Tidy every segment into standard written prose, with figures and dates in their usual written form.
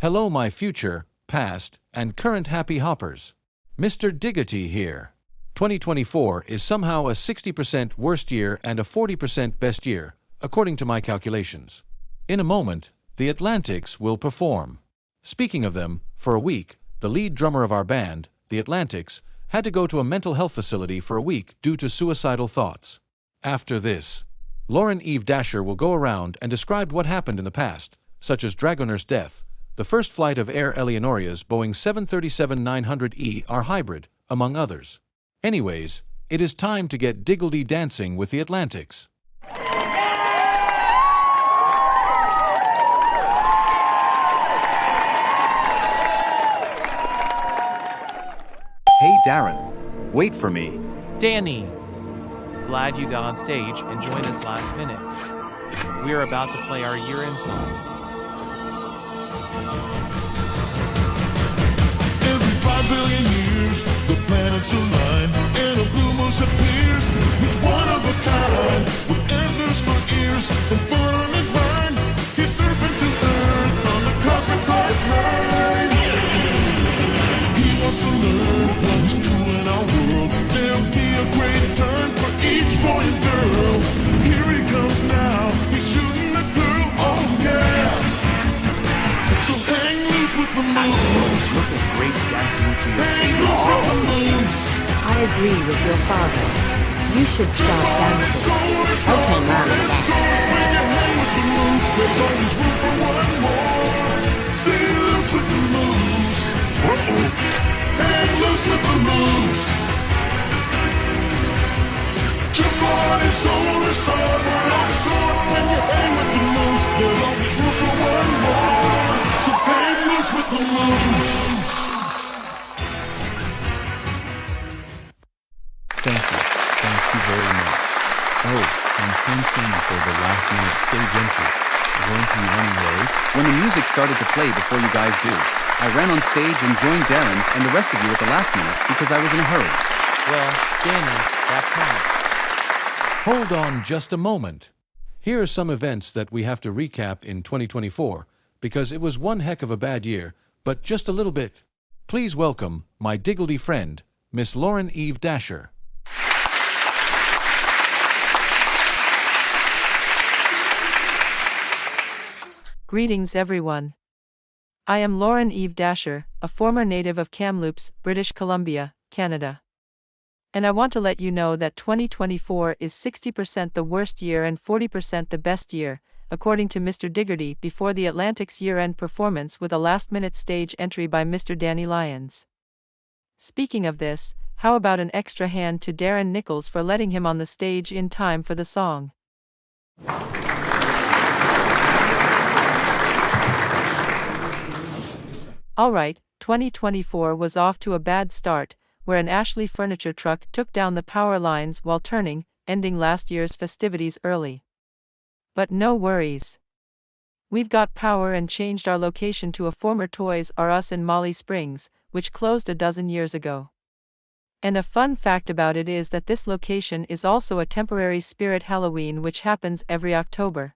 Hello my future, past, and current happy hoppers. Mr. Diggity here. 2024 is somehow a 60% worst year and a 40% best year, according to my calculations. In a moment, the Atlantics will perform. Speaking of them, for a week, the lead drummer of our band, the Atlantics, had to go to a mental health facility for a week due to suicidal thoughts. After this, Lauren Eve Dasher will go around and describe what happened in the past, such as Dragoner's death, the first flight of Air Eleonoria's Boeing 737-900ER hybrid, among others. Anyways, it is time to get diggledy dancing with the Atlantics. Hey Darren, wait for me. Danny! Glad you got on stage and joined us last minute. We're about to play our year-end song. Every 5 billion years, the planets align, and a blue moon appears. He's one of a kind, with antlers for ears and fun on his mind. He's surfing to Earth on the cosmic pipeline. He wants to learn what's cool in our world. There'll be a great time for each boy and girl. Here he comes now, he's shooting the girl, oh yeah. So hang loose with the moves. Look at Grace dancing to your Hang loose with the moves. I agree with your father. You should stop dancing. Okay, mom. So when you hang with the moves, there's always room for one more. Stay loose with the moves. Hang loose with the moves. Jump on his solar star, we're on soar. When you hang with the moves, there's always room for one more. So hang loose with the moves. Thank you very much. Oh, and thanks for the last minute stage entry. Going to be running late. When the music started to play before you guys do, I ran on stage and joined Darren and the rest of you at the last minute because I was in a hurry. Well, Danny, that counts. Hold on just a moment. Here are some events that we have to recap in 2024, because it was one heck of a bad year, but just a little bit. Please welcome my diggledy friend, Miss Lauren Eve Dasher. Greetings everyone. I am Lauren Eve Dasher, a former native of Kamloops, British Columbia, Canada. And I want to let you know that 2024 is 60% the worst year and 40% the best year, according to Mr. Diggity before the Atlantics year-end performance with a last-minute stage entry by Mr. Danny Lyons. Speaking of this, how about an extra hand to Darren Nichols for letting him on the stage in time for the song? Alright, 2024 was off to a bad start, where an Ashley furniture truck took down the power lines while turning, ending last year's festivities early. But no worries. We've got power and changed our location to a former Toys R Us in Molly Springs, which closed a dozen years ago. And a fun fact about it is that this location is also a temporary Spirit Halloween which happens every October.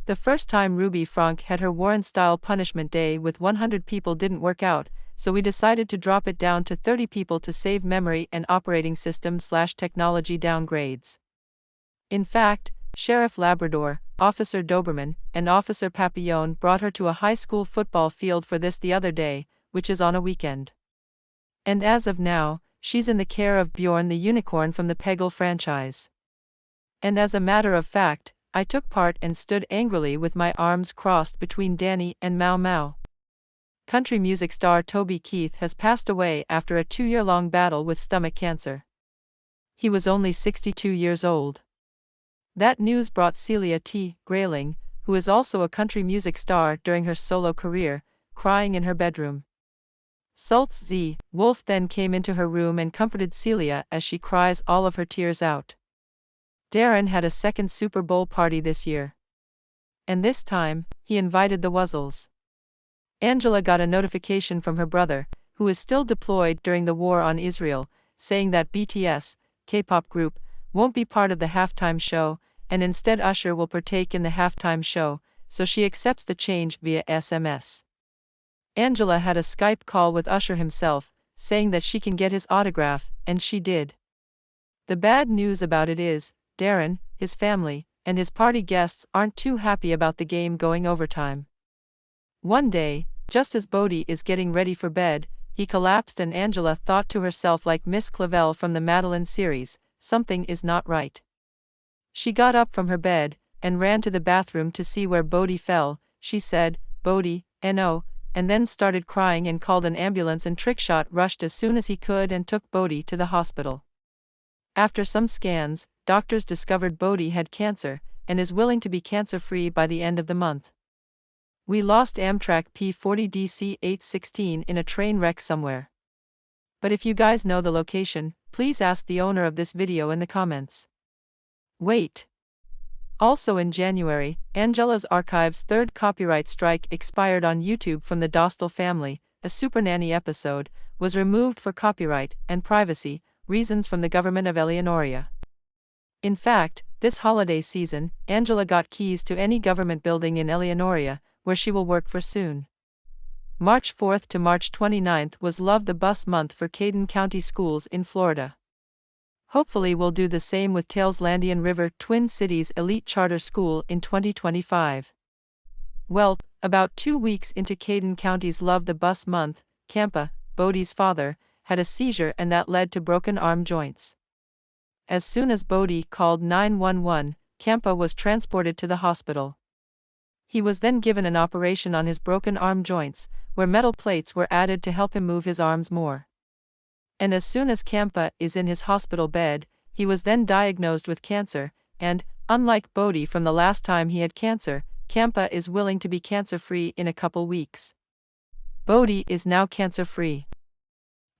The first time Ruby Frank had her Warren-style punishment day with 100 people didn't work out, so we decided to drop it down to 30 people to save memory and operating system/technology downgrades. In fact, Sheriff Labrador, Officer Doberman, and Officer Papillon brought her to a high school football field for this the other day, which is on a weekend. And as of now, she's in the care of Bjorn the unicorn from the Peggle franchise. And as a matter of fact, I took part and stood angrily with my arms crossed between Danny and Mau Mau. Country music star Toby Keith has passed away after a 2-year-long battle with stomach cancer. He was only 62 years old. That news brought Celia T. Grayling, who is also a country music star during her solo career, crying in her bedroom. Sult's Z. Wolf then came into her room and comforted Celia as she cries all of her tears out. Darren had a second Super Bowl party this year. And this time, he invited the Wuzzles. Angela got a notification from her brother, who is still deployed during the war on Israel, saying that BTS, K-pop group, won't be part of the halftime show, and instead Usher will partake in the halftime show, so she accepts the change via SMS. Angela had a Skype call with Usher himself, saying that she can get his autograph, and she did. The bad news about it is, Darren, his family, and his party guests aren't too happy about the game going overtime. One day, just as Bodhi is getting ready for bed, he collapsed and Angela thought to herself like Miss Clavel from the Madeline series, something is not right. She got up from her bed, and ran to the bathroom to see where Bodhi fell. She said, "Bodhi, no," and then started crying and called an ambulance, and Trickshot rushed as soon as he could and took Bodhi to the hospital. After some scans, doctors discovered Bodhi had cancer, and is willing to be cancer-free by the end of the month. We lost Amtrak P40 DC 816 in a train wreck somewhere. But if you guys know the location, please ask the owner of this video in the comments. Wait. Also in January, Angela's Archives' third copyright strike expired on YouTube from the Dostal family. A Super Nanny episode was removed for copyright and privacy reasons from the government of Eleonoria. In fact, this holiday season, Angela got keys to any government building in Eleonoria, where she will work for soon. March 4th to March 29th was Love the Bus month for Caden County schools in Florida. Hopefully we'll do the same with Taleslandian River Twin Cities Elite Charter School in 2025. Well, about 2 weeks into Caden County's Love the Bus month, Kampa, Bodhi's father, had a seizure and that led to broken arm joints. As soon as Bodhi called 911, Kampa was transported to the hospital. He was then given an operation on his broken arm joints, where metal plates were added to help him move his arms more. And as soon as Kampa is in his hospital bed, he was then diagnosed with cancer, and, unlike Bodhi from the last time he had cancer, Kampa is willing to be cancer-free in a couple weeks. Bodhi is now cancer-free.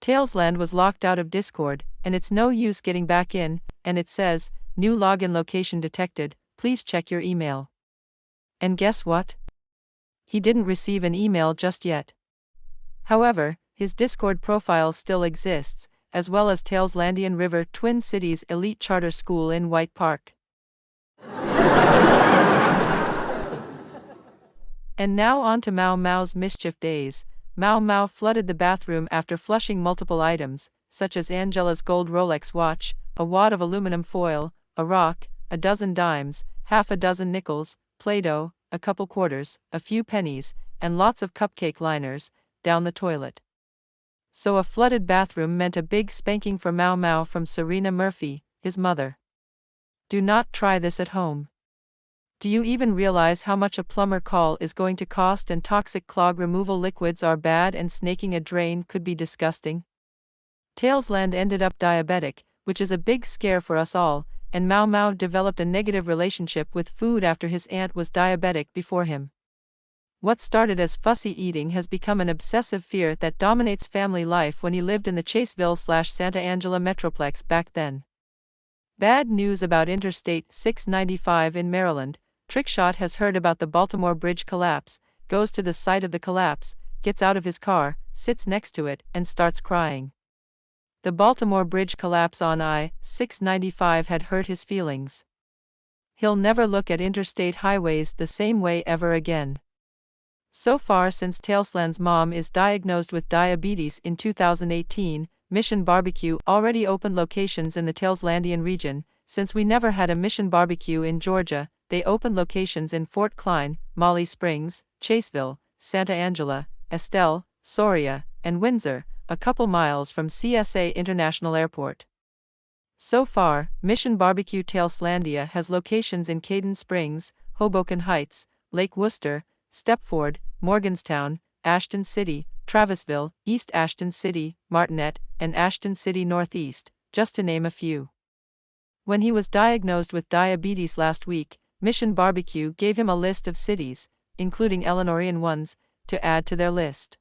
Talesland was locked out of Discord, and it's no use getting back in, and it says, "New login location detected, please check your email." And guess what? He didn't receive an email just yet. However, his Discord profile still exists, as well as Taleslandian River Twin Cities Elite Charter School in White Park. And now on to Mau Mau's mischief days. Mau Mau flooded the bathroom after flushing multiple items, such as Angela's gold Rolex watch, a wad of aluminum foil, a rock, a dozen dimes, half a dozen nickels, Play-Doh, a couple quarters, a few pennies, and lots of cupcake liners, down the toilet. So a flooded bathroom meant a big spanking for Mau Mau from Serena Murphy, his mother. Do not try this at home. Do you even realize how much a plumber call is going to cost, and toxic clog removal liquids are bad and snaking a drain could be disgusting? Talesland ended up diabetic, which is a big scare for us all, and Mau Mau developed a negative relationship with food after his aunt was diabetic before him. What started as fussy eating has become an obsessive fear that dominates family life when he lived in the Chaseville/Santa Angela Metroplex back then. Bad news about Interstate 695 in Maryland. Trickshot has heard about the Baltimore Bridge collapse, goes to the site of the collapse, gets out of his car, sits next to it, and starts crying. The Baltimore Bridge collapse on I-695 had hurt his feelings. He'll never look at interstate highways the same way ever again. So far since Talesland's mom is diagnosed with diabetes in 2018, Mission Barbecue already opened locations in the Taleslandian region. Since we never had a Mission Barbecue in Georgia, they opened locations in Fort Klein, Molly Springs, Chaseville, Santa Angela, Estelle, Soria, and Windsor, a couple miles from CSA International Airport. So far, Mission Barbecue Taleslandia has locations in Caden Springs, Hoboken Heights, Lake Worcester, Stepford, Morganstown, Ashton City, Travisville, East Ashton City, Martinet, and Ashton City Northeast, just to name a few. When he was diagnosed with diabetes last week, Mission Barbecue gave him a list of cities, including Eleanorian ones, to add to their list.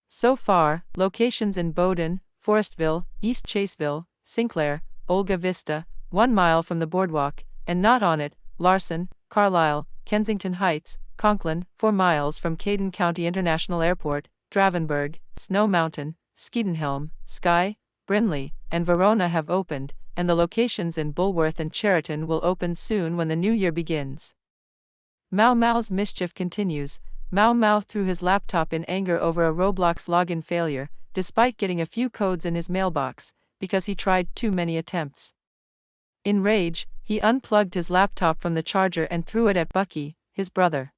So far, locations in Bowdoin, Forestville, East Chaseville, Sinclair, Olga Vista, 1 mile from the boardwalk, and not on it, Larson, Carlisle, Kensington Heights, Conklin, 4 miles from Caden County International Airport, Dravenberg, Snow Mountain, Skedenhelm, Skye, Brinley, and Verona have opened, and the locations in Bulworth and Cheriton will open soon when the new year begins. Mau Mau's mischief continues. Mau Mau threw his laptop in anger over a Roblox login failure, despite getting a few codes in his mailbox, because he tried too many attempts. In rage, he unplugged his laptop from the charger and threw it at Bucky, his brother.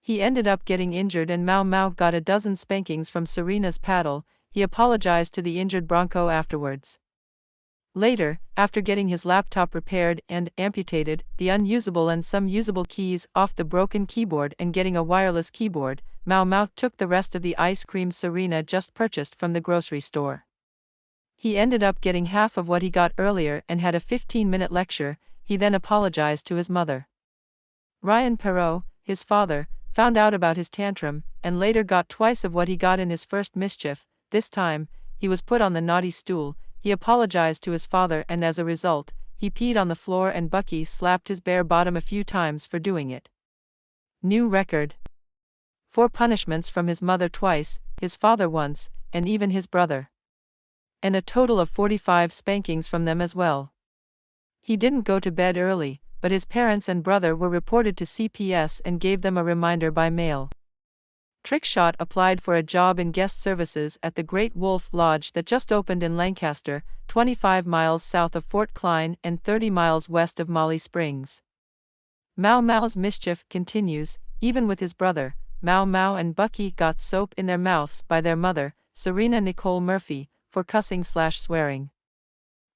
He ended up getting injured and Mau Mau got a dozen spankings from Serena's paddle. He apologized to the injured Bronco afterwards. Later, after getting his laptop repaired and amputated the unusable and some usable keys off the broken keyboard and getting a wireless keyboard, Mau Mau took the rest of the ice cream Serena just purchased from the grocery store. He ended up getting half of what he got earlier and had a 15-minute lecture. He then apologized to his mother. Ryan Perot, his father, found out about his tantrum and later got twice of what he got in his first mischief. This time, he was put on the naughty stool. He apologized to his father and as a result, he peed on the floor and Bucky slapped his bare bottom a few times for doing it. New record. 4 punishments from his mother twice, his father once, and even his brother. And a total of 45 spankings from them as well. He didn't go to bed early, but his parents and brother were reported to CPS and gave them a reminder by mail. Trickshot applied for a job in guest services at the Great Wolf Lodge that just opened in Lancaster, 25 miles south of Fort Klein and 30 miles west of Molly Springs. Mau Mau's mischief continues. Even with his brother, Mau Mau and Bucky got soap in their mouths by their mother, Serena Nicole Murphy, for cussing/swearing.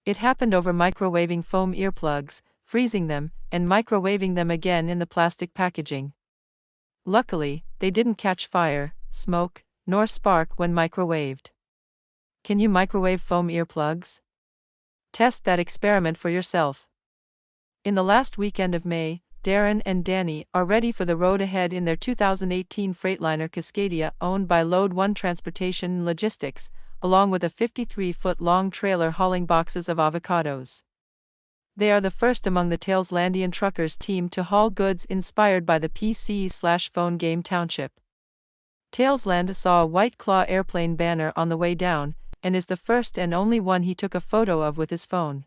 It happened over microwaving foam earplugs, freezing them, and microwaving them again in the plastic packaging. Luckily, they didn't catch fire, smoke, nor spark when microwaved. Can you microwave foam earplugs? Test that experiment for yourself. In the last weekend of May, Darren and Danny are ready for the road ahead in their 2018 Freightliner Cascadia owned by Load 1 Transportation and Logistics, along with a 53-foot-long trailer hauling boxes of avocados. They are the first among the Taleslandian truckers team to haul goods inspired by the PC/phone game Township. Talesland saw a White Claw airplane banner on the way down, and is the first and only one he took a photo of with his phone.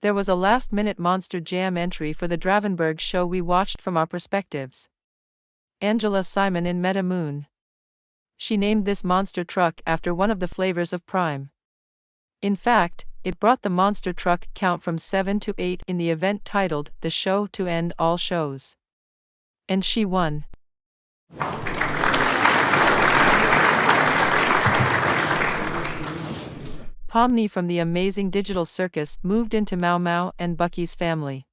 There was a last-minute Monster Jam entry for the Dravenberg show we watched from our perspectives. Angela Simon in Meta Moon. She named this monster truck after one of the flavors of Prime. In fact, it brought the monster truck count from 7 to 8 in the event titled The Show to End All Shows. And she won. Pomni from the Amazing Digital Circus moved into Mau Mau and Bucky's family.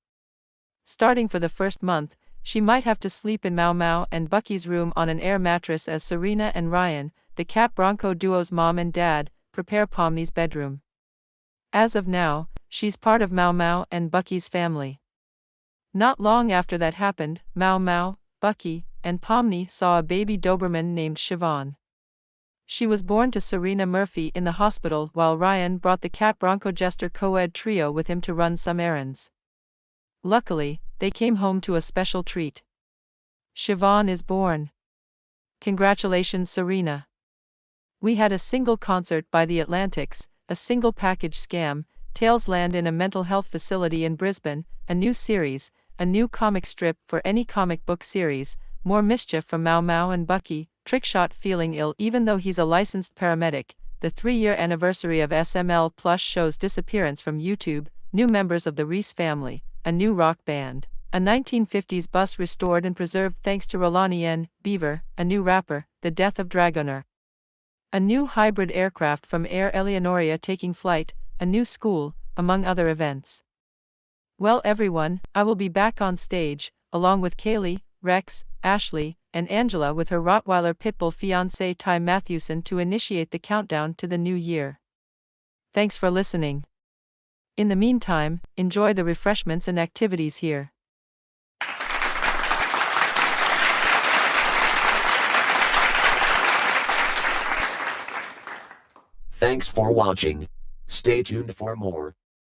Starting for the first month, she might have to sleep in Mau Mau and Bucky's room on an air mattress as Serena and Ryan, the Cat Bronco duo's mom and dad, prepare Pomni's bedroom. As of now, she's part of Mau Mau and Bucky's family. Not long after that happened, Mau Mau, Bucky, and Pomni saw a baby Doberman named Siobhan. She was born to Serena Murphy in the hospital while Ryan brought the Cat Bronco Jester co-ed trio with him to run some errands. Luckily, they came home to a special treat. Siobhan is born. Congratulations, Serena. We had a single concert by the Atlantics, a single package scam, Talesland in a mental health facility in Brisbane, a new series, a new comic strip for any comic book series, more mischief from Mau Mau and Bucky, Trickshot feeling ill even though he's a licensed paramedic, the 3-year anniversary of SML Plus show's disappearance from YouTube, new members of the Reese family, a new rock band, a 1950s bus restored and preserved thanks to Rolani N. Beaver, a new rapper, the death of Dragoner. A new hybrid aircraft from Air Eleonoria taking flight, a new school, among other events. Well everyone, I will be back on stage, along with Kaylee, Rex, Ashley, and Angela with her Rottweiler Pitbull fiancé Ty Mathewson to initiate the countdown to the new year. Thanks for listening. In the meantime, enjoy the refreshments and activities here. Thanks for watching. Stay tuned for more.